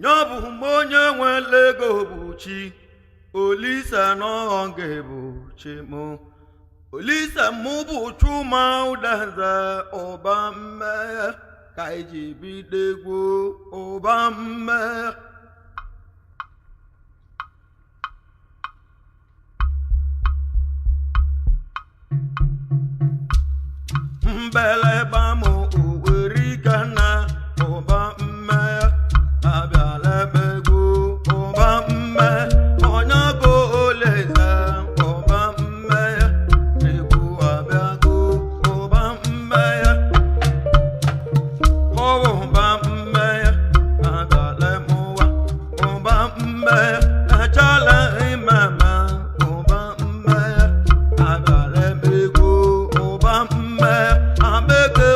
Nyobu monye nwele gobuchi Olisa no ngebuchi mo Olisa mubu chuma udanza Mmeye kaiji bidegu Mmeye Mbele bamo uwerikana Mmeye Abiale begu Mmeye Onyago oleza Mmeye Ribu abiago Mmeye Mmeye Abiale muwa Mmeye Achala imama Mmeye Abiale begu Mmeye Abeke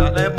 Bam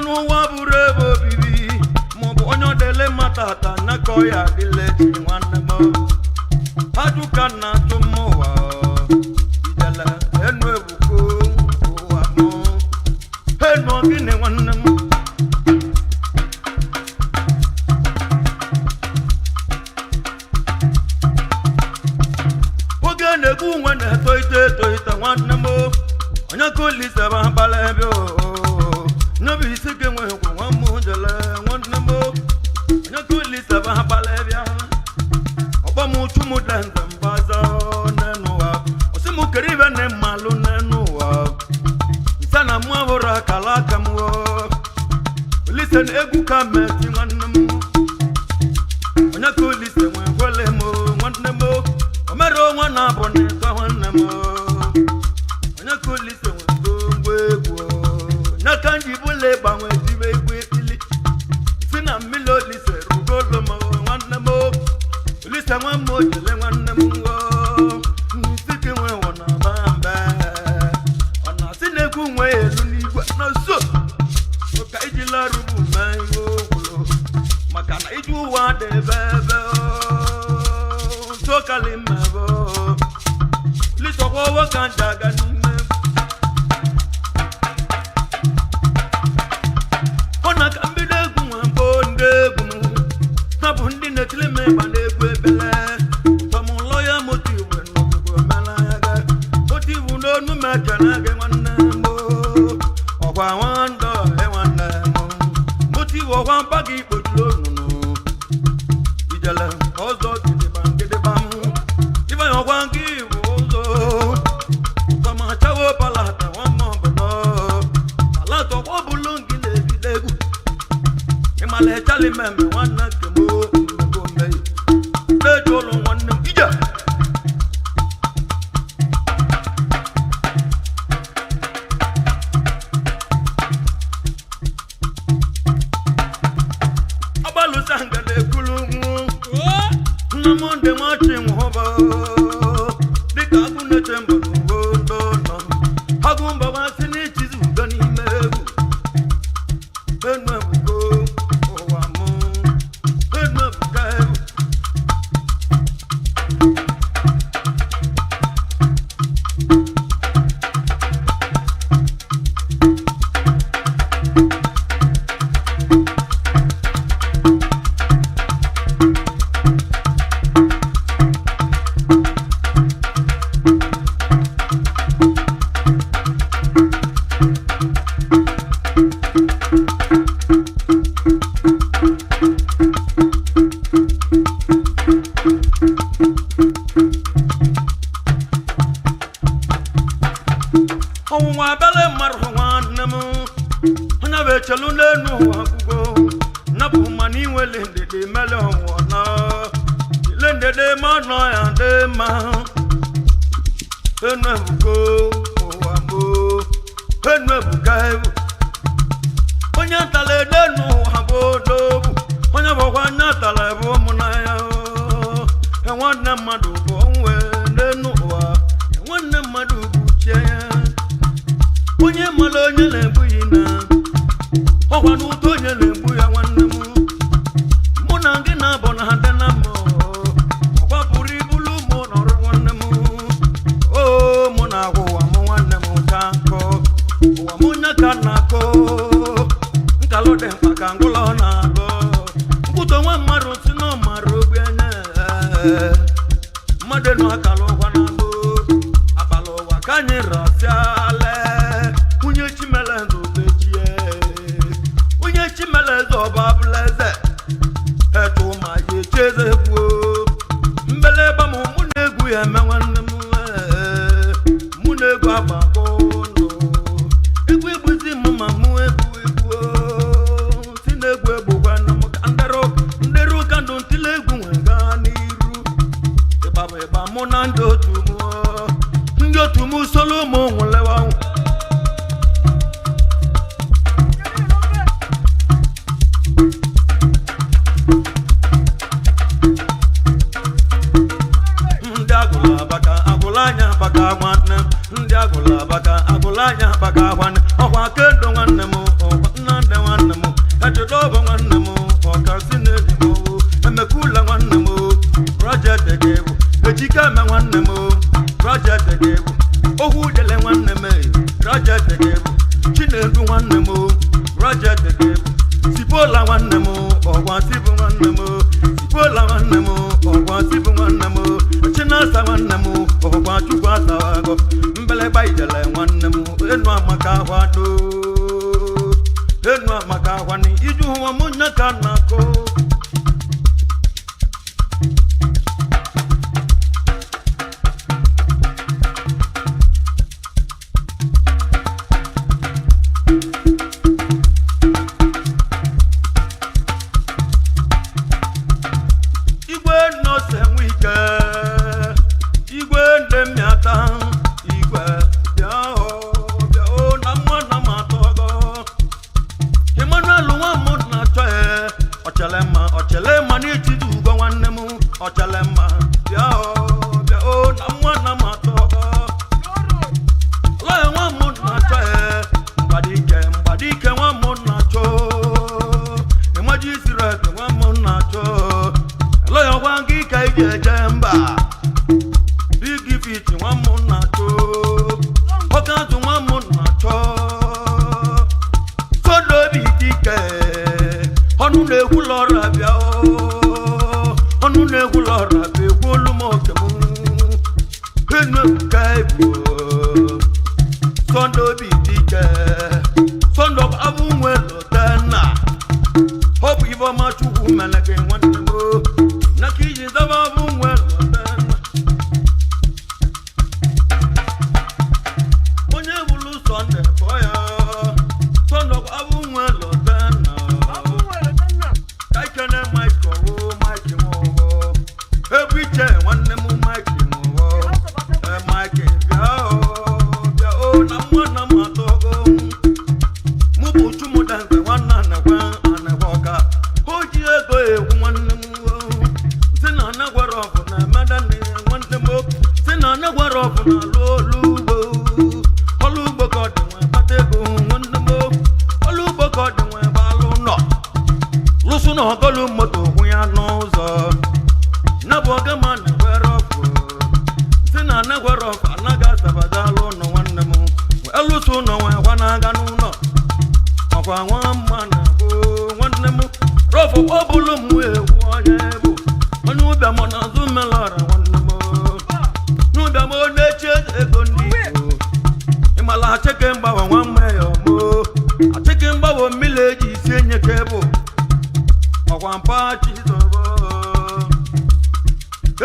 no wabure bibi mo bonyo dele matata na koya dile wana mo adu kana tumo wa idala enwe buko wa mo eno gine wana mo ogene ku wana toite wana mo onya ko lisa ba balebe o no bi sike nwe ko wa mo jala wana mo onya ko lisa ba balebe oba mu chumu danza mbaza nenu wa osimu keribe ne malu nenu wa sana mu abora kalaka mu listen egu kameti wana mo onya ko lisa nwe kwele mo wana mo omero wana bone ka wana mo onya ko lisa kanji bule bangwe jibe kwe ili sina milo lise rugolo mo wana mo lisa mwa mo jele wana mo nisike mwe wana bamba wana sine kumwe elu nigwa no so oka ijila rubu mayo kulo makana iju wade bebe so kalima bo lisa kwa wakanjaga nime me bande gwebele tomo loya motivu no gwemala yaga motivu no nu makana ge wanna mo ogwa wando e wanna mo motivu ogwa bagi bodulo no ijala ozo de bam iba ogwa ngi ozo tomo chawo palata wamo bono palata wo bulungi le bilegu emale chali meme wanna kemo Sipola wanemo, Ogwasibu wanemo, Sipola wanemo, Ogwasibu wanemo, Chinasa wanemo, Ogwachukwasa wago, Mbele baidele wanemo, Enwa makawado, Enwa makawani, Iju wa munyakanako. Ochelema ni chidu go wanemu ochelema bia o na mwana matogo la wa mun na chae mbadike wa mun na cho emoji sire wa mun na cho la ya wangi kai jemba big fit wa mun na cho oka tu wa mun na cho so do bi dike onu le hulora bia onu le hulora be holumo kemu henu kaibo sondo bi dike sondo abunwe lotana hope ibo ma chuku manake wanemo nakiji zaba abunwe lotana onye bulu sonde boya sondo abunwe lotana Lusuno golu moto huya nozo na boga man werofu sina na werofu anaga sabadalo no wanemu elusuno we wanaga nuno akwa wamana ko wanemu rofu obulu mu ewu oyebu onu be mo na zumelara wanemu nu be mo neche egondi imala cheke mba wa wameyo mo acheke mba wo mileji senye kebo Wampa chizobo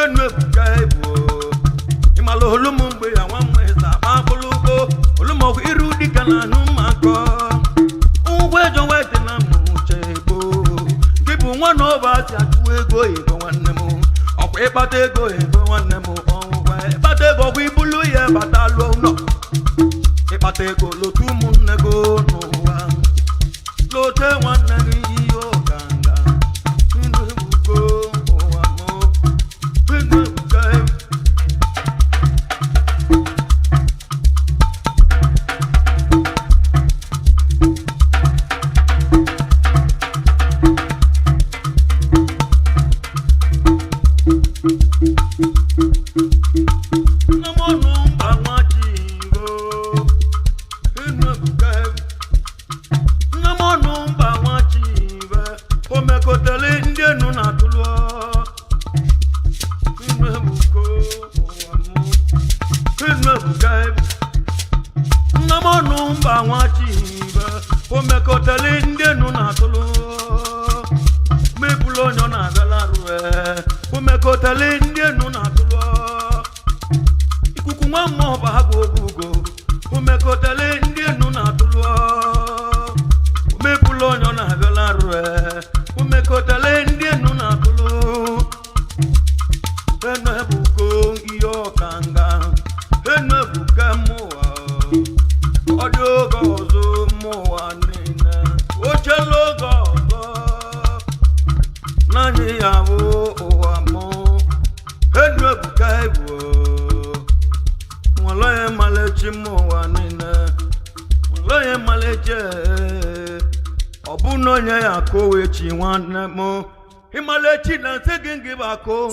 Enwe bukaibo Imalo hulumumbe ya wamweza Mabulugo Hulumo irudi kana numako Uwejo wete na mchebo Kibu wano basi atuego ego wanemu Okwe batego ego wanemu Okwe batego wibulu ye batalo no Batego lotumu nego noa Lote wanegi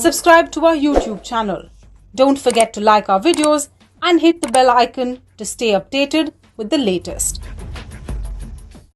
Subscribe to our YouTube channel. Don't forget to like our videos and hit the bell icon to stay updated with the latest.